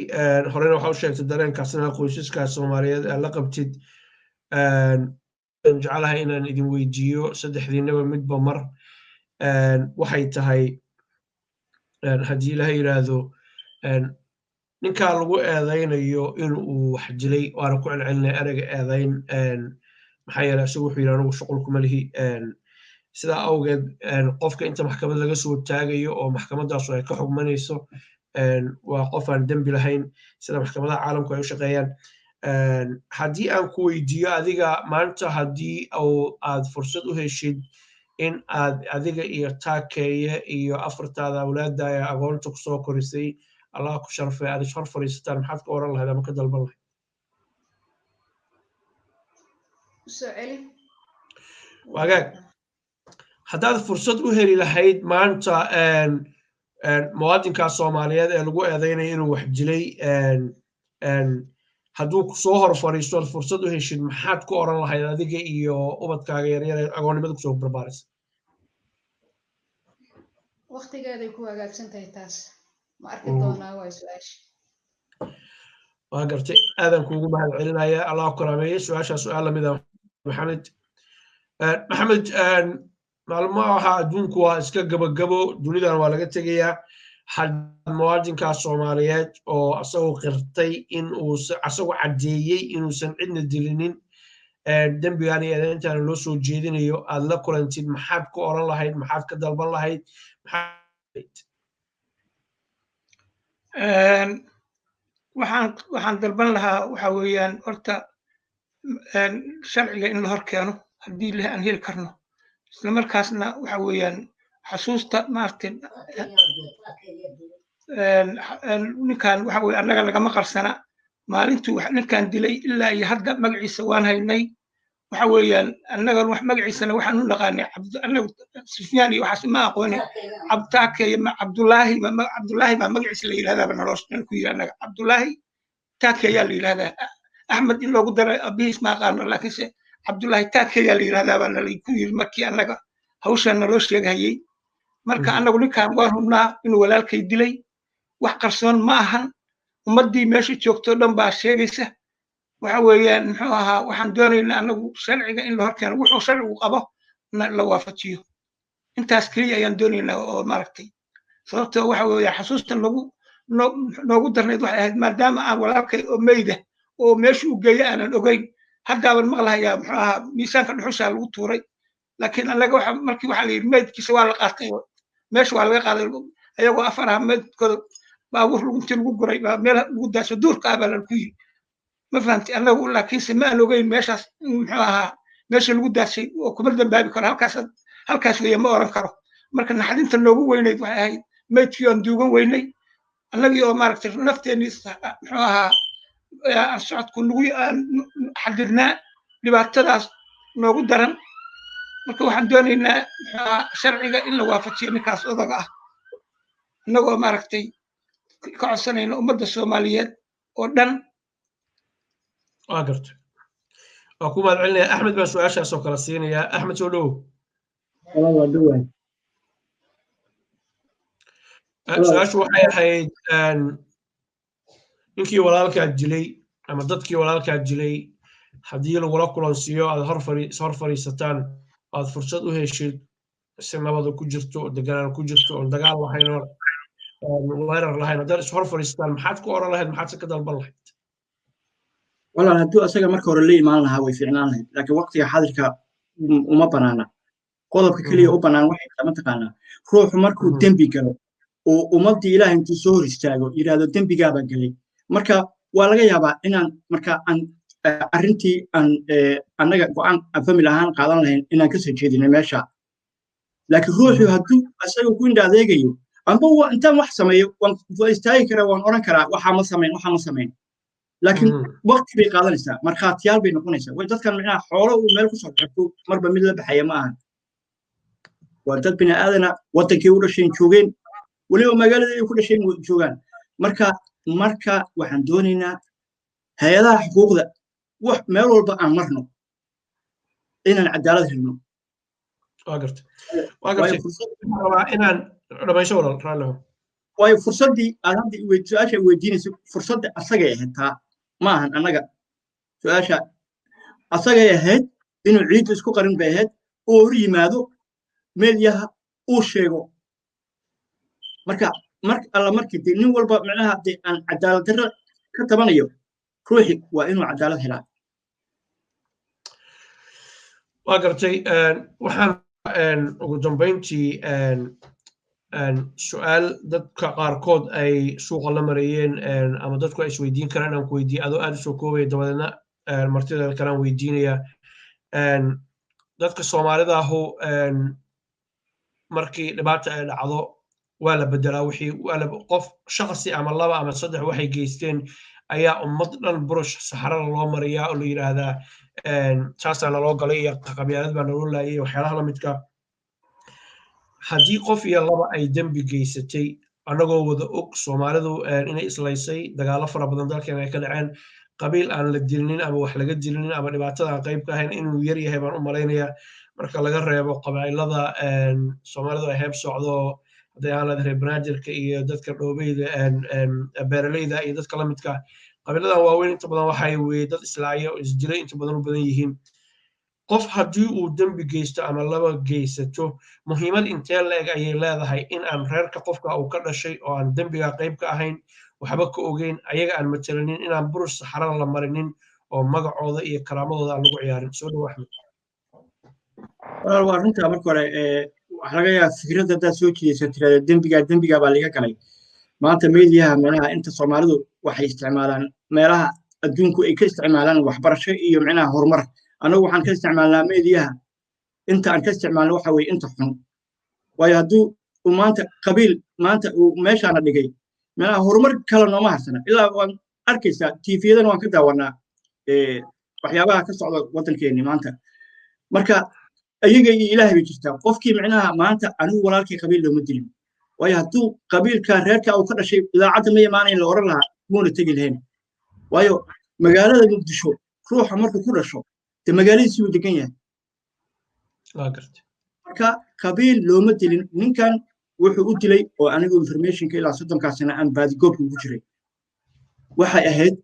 horena waxaa u sheegtay dareenkaasna qoysaska soomaaliyeed la qabtid jeclahay inaan idin weydiiyo saddexdiinaba midba mar waxay tahay haddii ilaha yidhaahdo ninkaa lagu eedaynayo in uu wax dilay waana ku celcelinaya ereyga eedayn maxaa yeelay isagu wuxuu yidhi anigu shuqul kuma lihi sidaa awgeed qofka inta maxkamad laga soo taagayo oo maxkamadaasu ay ka xugmanayso waa qof aan dembi lahayn sida maxkamadaha caalamku ay u shaqeeyaan haddii aan ku weydiiyo adiga maanta haddii aad fursad u heshid in aad adiga iyo taakeeye iyo afartaada awlaadda ee agoonta kusoo korisay allah ku sharfay aad ishor fadhiisataan maxaad ka oran lahayd ama ka dalban lahayd wagaag haddaad fursad u heli lahayd maanta muwaadinkaa soomaaliyeed ee lagu eedaynaya inuu wax dilay hadduu soo hor fadhiisto aad fursad u heshid maxaad ku oran lahayd adiga iyo ubadkaaga yaryar ee agoonnimada kusoo barbaaraysa waqtigeeday ku hagaagsan tahay taas ma arki doonaa waa su-aasha waa gartay aadan kuugu mahad celinaya allah ku karaameeye su-aashaa su-aal lamid ah maxamed maalmaha adduunku waa iska gabagabo dunidan waa laga tegayaa haddii muwaadinkaa soomaaliyeed oo asagoo qirtay in uu asagoo caddeeyey inuusan cidna dilinin dembigan iyo eedayntaana loo soo jeedinayo aad la kulantid maxaad ku oran lahayd maxaad ka dalban lahayd waxaan dalban lahaa waxa weeyaan horta sharciga in la hor keeno haddii leh aan heli karno isla markaasna waxa weeyaan xasuusta maaragtay ninkan waxa weye annaga lagama qarsana maalintuu ninkan dilay ilaa iyo hadda magaciisa waan haynay waxa weeyaan annagan wax magaciisana waxaan u naqaanay annagu sufyaan iyo waxaas ma aqoonin cabditaakeeye cabdullaahi baa magaciisa la yidhahdaaba noloshan ku yiri annaga cabdullaahi taakeeyaa la yidhahdaa axmed in loogu daray abihiis ma aqaano laakiinse cabdullaahi taakeeyaa la yidhahdaaba nalay ku yiri markii annaga hawshaan naloo sheegahayey marka annagu ninkan waan hubnaa inuu walaalkay dilay wax qarsoon ma ahan ummaddii meesha joogtoo dhan baa sheegaysa waxa weeyaan muxuu ahaa waxaan doonaynaa annagu sharciga in la hor keeno wuxuu sharcigu qabo la waafajiyo intaas keliya ayaan doonaynaa oo maaragtay sababtoo waxa weeye xasuustan noogu darnayd waxay ahayd maadaama aan walaalkay oo meyda oo meesha u geeya aanan ogeyn haddaaban maqlahayaa muxuu ahaa miisaanka dhuxushaa lagu tuuray laakiin annaga markii waxaa la yidhi meydkiisa waa la qaatay meesha waa laga qaaday ayagoo afar ah meydkooda baabuur intii lagu guray baa meel lagu daaso duurka ah baa laku yiri ma fahamti annagu laakiinse ma aan ogeyn meeshaas muxuu ahaa meesha lagu daasay oo kuma dambaabi karo halkaas weeye ma oran karo marka naxdinta noogu weynayd waxay ahayd meydkii aan duugan weynay annagii oo maaragtay nafteenii muxuu ahaa socodku nagu xadirnaa dhibaatadaas noogu daran marka waxaan doonaynaa sharciga in la waafajiyo ninkaas odaga ah annagoo maaragtay ka codsanayna ummadda soomaaliyeed oo dhan waa gartay waa ku mahad celinaya axmed baa su-aashaasoo kala siinayaa axmed soo dhowow su-aashu waxay ahayd ninkii walaalkaa dilay ama dadkii walaalkaa dilay haddii lagula kulansiiyo aad hor fadhiisataan aad fursad u heshid si nabada ku jirto oo deganaan ku jirto oon dagaal lahayn oo weerar lahayn haddaad is hor fadhiisataan maxaad ku oran lahayd maxaad se ka dalban lahayd walaal hadduu asaga marka hore la imaan lahaa way fiicnaan lahayd laakiin waqtiga xadirka uma banaana qodobka keliya u bannaan waxay kala mataqaanaa ruuxu markuu dembi galo oo ummaddii ilaahay intuu soo hor istaago yidhaahdo dembigaabaa galay marka waa laga yaabaa inaan marka aan arrintii aan annaga go'aan famil ahaan qaadan lahayn inaan ka soo jeedinay meesha laakiin ruuxu hadduu asaga ku indha adeegayo amba intaan wax sameeyo waan istaagi karaa waan oran karaa waxaa ma samayn laakiin waqti bay qaadanaysaa markhaatiyaal bay noqonaysaa way dadkan micnaha xoolo uu meel ku soo xirto marba mid la baxaya ma ahan waa dad bini aadana wadankay u dhasheen joogeen weliba magaalada ay ku dhasheen joogaan marka waxaan doonaynaa hay-adaha xuquuqda wax meel walba aan marno inaan cadaalad helno waayo fursaddii aad hadda su-aasha weydiinayso fursadda asagay ahayd taa ma ahan annaga su-aasha asagay ahayd inuu ciidda isku qarin bay ahayd oo hor yimaado meelyaha uu sheego marka alla markii dee nin walba micnaha dee aan cadaalad darro ka tabanayo ruuxi waa inuu cadaalad helaa waa gartay waxaan ugu dambayntii su'aal dadka qaarkood ay suuqa la marayeen ama dadku ay isweydiin karaan aan ku weydiiye adoo aad u soo koobaya dabadeedna martida kalaan weydiinaya dadka soomaalida ahu markii dhibaata ay dhacdo waa la bedelaa qof shakhsi ama laba ama saddex waxay geysteen ayaa ummad dhan burush saxarada loo mariyaa oo la yidhaahdaa saasaa naloo galay iyo qabyaalad baa naloo laayay waxyaalaha lamidka haddii qof iyo laba ay dembi geysatay annagoo wada og soomaalidu inay islaysay dagaallo fara badan dalkeena ay ka dhaceen qabiil aan la dilinin ama wax laga dilinin ama dhibaatada aan qayb ka ahayn inuu yar yahay baan u malaynayaa marka laga reebo qabaa'ilada soomaalidu ay heeb socdo hadday aan leedahay reer banaadirka iyo dadka dhoobeyda beeraleyda iyo dadka la midka qabiiladan waaweyn inta badan waxay weye dad islaayo oo isdilay inta badan u badan yihiin qof haddii uu dembi geysto ama laba geysato muhiimad intee la-eg ayay leedahay in aan reerka qofka uu ka dhashay oo aan dembiga qayb ka ahayn waxba ka ogeyn ayaga aan matalanin inaan burush saxarada la marinin oo magacooda iyo karaamadooda aan lagu ciyaarin soo dhawo axmed walaal waa runtaa marka hore waxa laga yaabaa fikradda haddaad soo jeedaysa tirada dembigaa baa laga galay maanta meediyaha meelaha inta soomaalidu waxay isticmaalaan meelaha adduunku ay ka isticmaalaan waxbarasho iyo micnaha horumar anagu waxaan ka isticmaalnaa meediyaha inta aan ka isticmaalno waxa weye inta xun waayo hadduu maanta qabiil maanta uu meeshaana dhigay micnaha horumar kale nooma harsana ilaa waan arkaysaa tiifiyadana waan ka daawanaa waxyaabaha ka socda waddankeeni maanta marka ayaga iyo ilaahay bay jirtaa qofkii micnaha maanta anigu walaalkii qabiil looma dilin waayo hadduu qabiilka reerka uu ka dhashay idaacadda ma imaanayn la oran lahaa muuna tegi lahayn waayo magaalada muqdisho ruuxa markuu ku dhasho de magaaladiisii uu degan yahay marka qabiil looma dilin ninkan wuxuu u dilay oo anigu informationka ilaa 30 sano aan baadigoobka ugu jiray waxay ahayd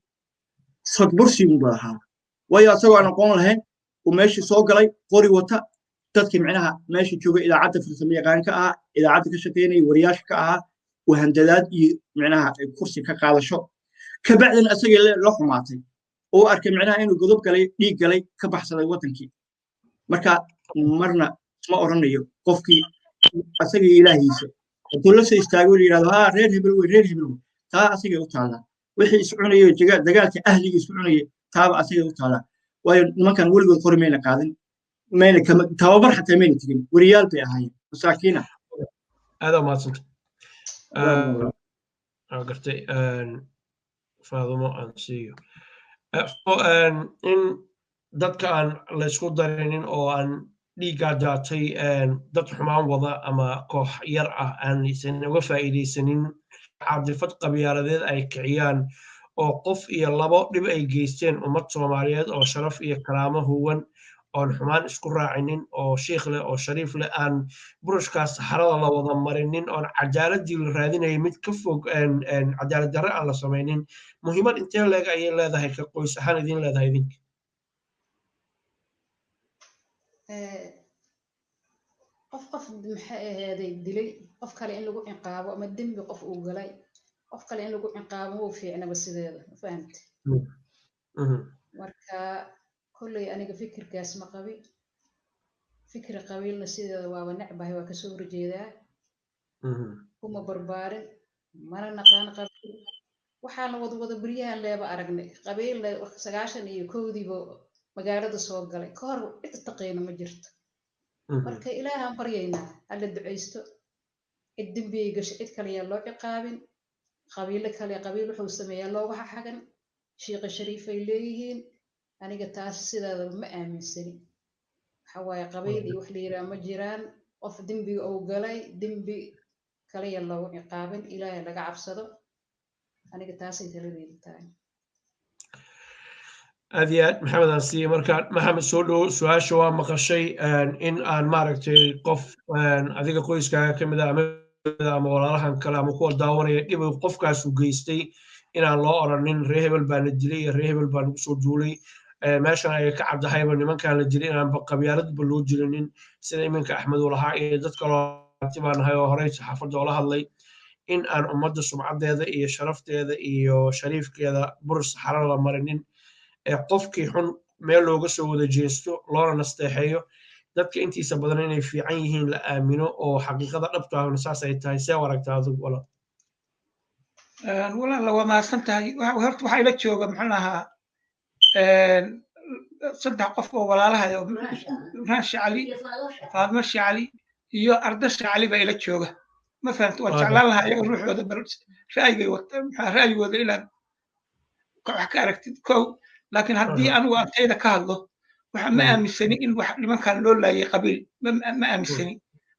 sadbursi uu baahaa waayo asagoo aan aqoon lahayn uu meeshii soo galay qori wata dadkii micnaha meeshii joogay idaacadda farsamo yaqaan ka ahaa idaacadda ka shaqeynaya wariyaasha ka ahaa wahandadaad iyo micnaha kursi ka qaadasho kabacdina asagii la xumaatay oo arkay micnaha inuu godob galay dhiig galay ka baxsaday wadankii marka marna ma oranayo qofkii asagii ilaahiisa hadduu la soo istaago yidhahdo haa reer hebel wey taa asagay u taallaa wixii is cunayo dagaalka ahliga is cunaya taaba asagay u taallaa waayo nimankan weligood qori mayna qaadin mayna tababar xataa mayna tegin wariyaal bay ahaayeen masaakiina aad u maadsanta gartay faadumo aan siiyo in dadka aan laysku darinin oo aan dhiiggaa daatay dad xumaan wada ama koox yar ah aanaysan uga faa'iidaysanin caadifad qabyaaladeed ay kiciyaan oo qof iyo labo dhib ay geysteen ummad soomaaliyeed oo sharaf iyo karaamo huwan oon xumaan isku raacinin oo shiikh leh oo shariif leh aan burushkaas saxarada la wada marinin oon cadaaladii la raadinayay mid ka fog cadaalad darre aan la samaynin muhiimad intee leeg ayay leedahay ka qoys ahaan idin leedahay idinka qof maxay ahaaday dilay qof kale in lagu ciqaabo ama dembi qof uu galay qof kale in lagu ciqaabo wuu fiicnaba sideeda ma fahamtay marka kolley aniga fikirkaas ma qabi fikri qabiilna sideeda waaba necbahay waa kasoo horjeedaa kuma barbaarin mana naqaan qabiil waxaana wada beryahan leeba aragnay qabiilna 91diiba magaalada soo galay ka hor cid taqeena ma jirto marka ilaahaan baryaynaa alla ducaysto cid dembiyay gashay cid kale yaa loo ciqaabin qabiilo kale qabiil wuxuu sameeyaa looga xagan sheekh shariifay leeyihiin aniga taas sidaada ma aaminsani waxa waaye qabiil iyo wax la yiraahdo ma jiraan qof dembiga uu galay dembi kale yaa looga ciqaabin ilaahay laga cabsado aniga taasay taladeedu tahay aad iyo aad maxamed aan siiye markaan maxamed soo dhowo su-aasha waa maqashay in aan maaragtay qof adiga qoyskaaga ka mid ah ama walaalahan kale ama kuwa daawanaya dhib qofkaasu geystay inaan loo oranin ree hebel baa la dilay iyo ree hebel baa lagu soo duulay meeshan ay ka caddahayba nimankaan la dilay inaanba qabyaaladba loo dilinin sida iminka axmed uu lahaa iyo dad kaloo baan nahay oo horey saxaafadda oola hadlay in aan ummadda sumcaddeeda iyo sharafteeda iyo shariifkeeda buris xaran la marinin qofkii xun meel looga soo wada jeesto loona nasteexeeyo dadka intiisa badan inay fiican yihiin la aamino oo xaqiiqada dhabta ahna saas ay tahay see aragtaa adigu walaal walaala waa mahadsan tahay horta waxaa ila jooga maxaan ahaa saddex qof oo walaalaha ibraan shacali faadmo shacali iyo arda shacali baa ila jooga ma fahamta waan jeclaan lahaa iyaga ruuxooda bal ra'yigooda inaad wax ka aragtid kow laakiin haddii anigu antayda ka hadlo waxa ma aaminsani in wax nimankan loo laayay qabiil ma aaminsani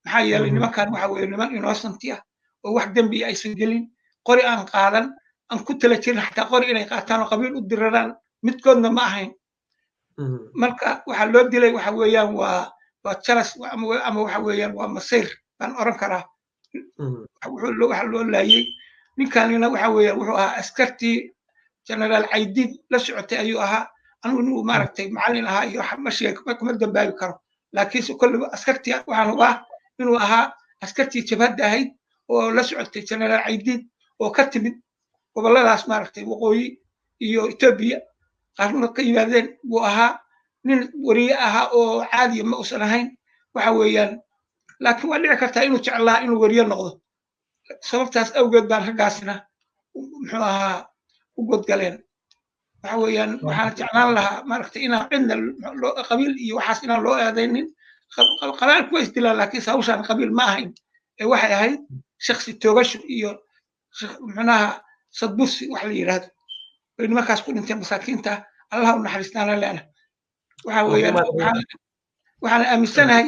maxaa yeelay nimankan waxa weeye niman innocent ah oo wax dembi aysan gelin qori aan qaadan aan ku tala jirin xataa qori inay qaataan oo qabiil u diraraan midkoodna ma ahayn marka waxa loo dilay waxa weeyaan waa jalas ama waxa weeyaan waa masayr baan oran karaa waxa loo laayay ninkanina waxa weeyaan wuxuu ahaa askartii generaal caydiid la socotay ayuu ahaa anigu inuu maaragtay macallin ahaa iyo ma sheeg kuma dambaabi karo laakiinse kolliba askartii waxaan hubaa inuu ahaa askartii jabhadda ahayd oo la socotay generaal caydiid oo ka timid gobolladaas maaragtay waqooyi iyo etoobiya qaarna ka yimaadeen buu ahaa nin wariye ahaa oo caadiya ma uusan ahayn waxa weeyaan laakiin waa dhici kartaa inuu jeclaa inuu wariye noqdo sababtaas awgeed baan raggaasna muxuu ahaa u godgaleen waxa weeyaan waxaan jeclaan lahaa maaragtay inaan cidna qabiil iyo waxaas inaan loo eedaynin qabaal kuwa isdilaan laakiin hawshaan qabiil ma ahayn ee waxay ahayd shaksi toogasho iyo muxunaha sadbusi wax la yidhaahdo bay nimankaas ku dhinteen masaakiinta allaha u naxariistaana leena waxa weeyaan waxaan aaminsanahay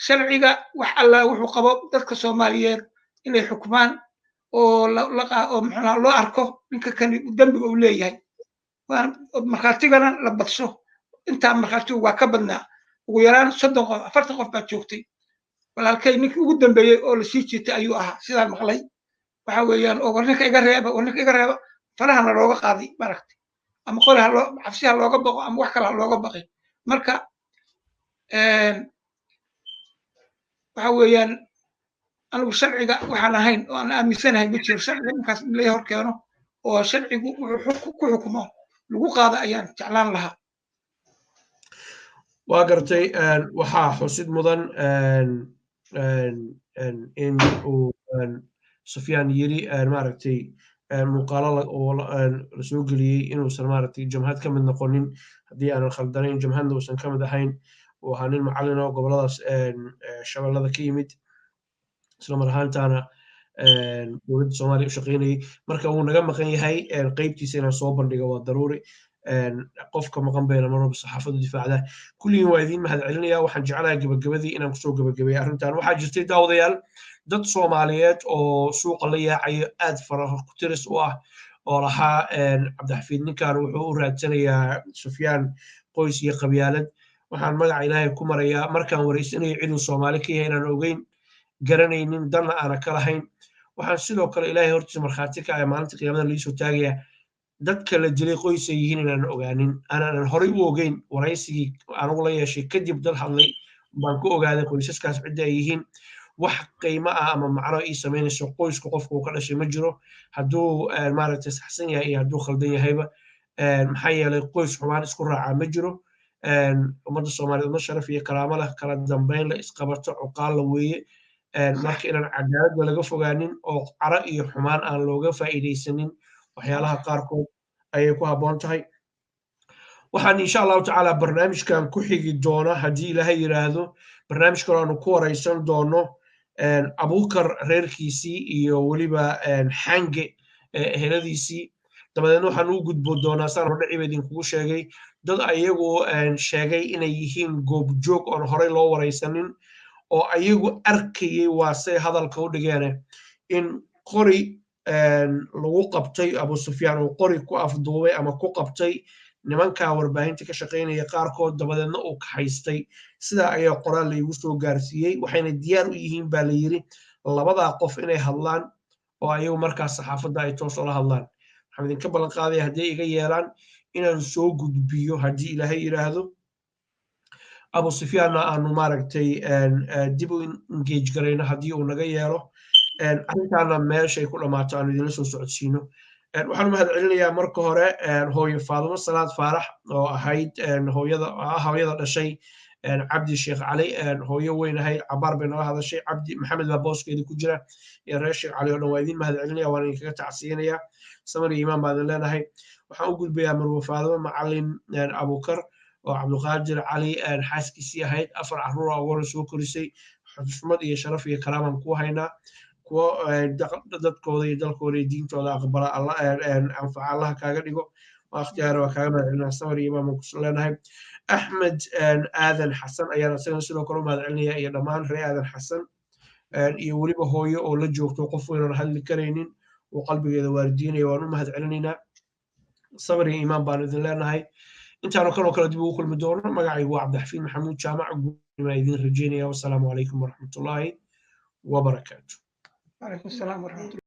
sharciga wax alla wuxuu qabo dadka soomaaliyeed inay xukumaan oo muxunaha loo arko ninka kani dembiga uu leeyahay markhaatigana la badso intaa markhaatigu waa ka badnaa ugu yaraan 30 qof 40 qof baa joogtay walaalkay ninkii ugu dambeeyey oo la sii jiitay ayuu ahaa sidaan maqlay waxa weeyaan oo warninka iga reeba farahana looga qaaday maaragtay ama qori cabsiha looga baqo ama wax kale ha looga baqay marka waxa weeyaan anigu sharciga waxaan ahayn oo aan aaminsanahay ma jiro sharciga ninkaas in la hor keeno oo sharcigu wuxuu ku xukumo lagu qaado ayaan jeclaan lahaa waa gartay waxaa xusid mudan in uu sufyaan yiri maaragtay muuqaalo oo la soo geliyey inuusan maaragtay jamhad ka mid noqonin haddii aanan khaldanayn jamhadna uusan ka mid ahayn uu ahaa nin macallin oo gobolladaas shabeellada ka yimid isla mar ahaantaana dowladda soomaaliya u shaqaynayay marka uu naga maqan yahay qaybtiisa inaan soo bandhigo waa daruuri qofka maqan bayna marwalba saxaafadu difaacda kulligiin waa idiin mahad celinaya waxaan jeclahay gabagabadii inaan kusoo gabagabeeyo arrintan waxaa jirtay daawadayaal dad soomaaliyeed oo suuqa la yaacayo aad ku tiris u ah oo lahaa cabdixafiid ninkan wuxuu u raadsanayaa sufyaan qoys iyo qabyaalad waxaan magaca ilaahay ku marayaa markaan wareysanayo ciduu soomaali ka yahay inaan ogeyn garanaynin danna aana ka lahayn waxaan sidoo kale ilaahay hortiisa markhaati ka ah maalinta qiyaamada liisoo taagaya dadka la dilay qoysay yihiin inaan ogaanin aanan horey u ogeyn waraysigii anugu la yeeshay kadib dad hadlay baan ku ogaaday qoysaskaas cidda ay yihiin wax qiimo ah ama macno ii samaynayso qoysku qofku uu ka dhashay ma jiro hadduu maaragtay saxsan yahay iyo hadduu khaldan yahayba maxaa yeelay qoys xumaan isku raacaa ma jiro ummadda soomaaliyeed ma sharaf iyo karaamo leh kala dambeyn la isqabato cuqaal la weeye marka inaan cadaaladda laga fogaanin oo caro iyo xumaan aan looga faa'iidaysanin waxyaalaha qaarkood ayay ku habboon tahay waxaan insha allahu tacaala barnaamijkan ku xigi doona haddii ilaahay yidhaahdo barnaamij kale aanu ku waraysan doono abuukar reerkiisii iyo weliba xange eheladiisii dabadeedna waxaan u gudbo doonaa saan hordhaciba idinkugu sheegay dad ayagu sheegay inay yihiin goobjoog oon horey loo waraysanin oo ayagu arkayay waa say hadalka u dhigeene in qori lagu qabtay abu sufyaan uu qori ku afduubay ama ku qabtay nimankaa warbaahinta ka shaqaynaya qaarkood dabadeedna uu kaxaystay sidaa ayaa qoraal laygu soo gaarsiiyey waxayna diyaar u yihiin baa la yidhi labadaa qof inay hadlaan oo ayagu markaas saxaafadda ay toos ola hadlaan waxaan idinka ballan qaadaya hadday iga yeelaan inaan soo gudbiyo haddii ilaahay yidhaahdo abu sufyaanna aanu maaragtay dib u engage garayno haddii uu naga yeelo arrintaana meeshay ku dhammaato aanu idinla soo socodsiino waxaan u mahad celinayaa marka hore hooyo faadumo salaad faarax oo ahayd hooyada dhashay cabdi sheekh cali hooyo weyn ahayd cabaar bay nala hadashay cabdi maxamed baa booskeedii ku jira iyo reer sheekh cali oo dhan waa idin mahad celinaya waan idinkaga tacsiyinayaa samar iyo imaan baan idin leenahay waxaan u gudbayaa marwo faadumo macalin abukar oo cabdiqaadir cali xaaskiisii ahayd 4 carruur oo ugu soo korisay xushmad iyo sharaf iyo karaaman ku haynaa kuwa dadkooda iyo dalkooda iyo diintooda aqbala anfaca allaha kaaga dhigo waa ikhtiyaar waa kaaga mahad celinaa samar iyo imaan baan ku leenahay axmed aadan xasan ayaan isagana sidoo kale u mahad celinaya iyo dhammaan reer aadan xasan iyo weliba hooyo oo la joogto qof weynan hadli karaynin oo qalbigeeda waalidiinaya waan u mahad celinaynaa samar iyo imaan baan idin leenahay intaanu kanoo kale dib ugu kulmi doono magacaygu waa cabdixafiid maxamuud jaamac guumaa idin rajeynaya wasalaamu calaykum waraxmatullaahi wabarakaatu وعليكم السلام ورحمة الله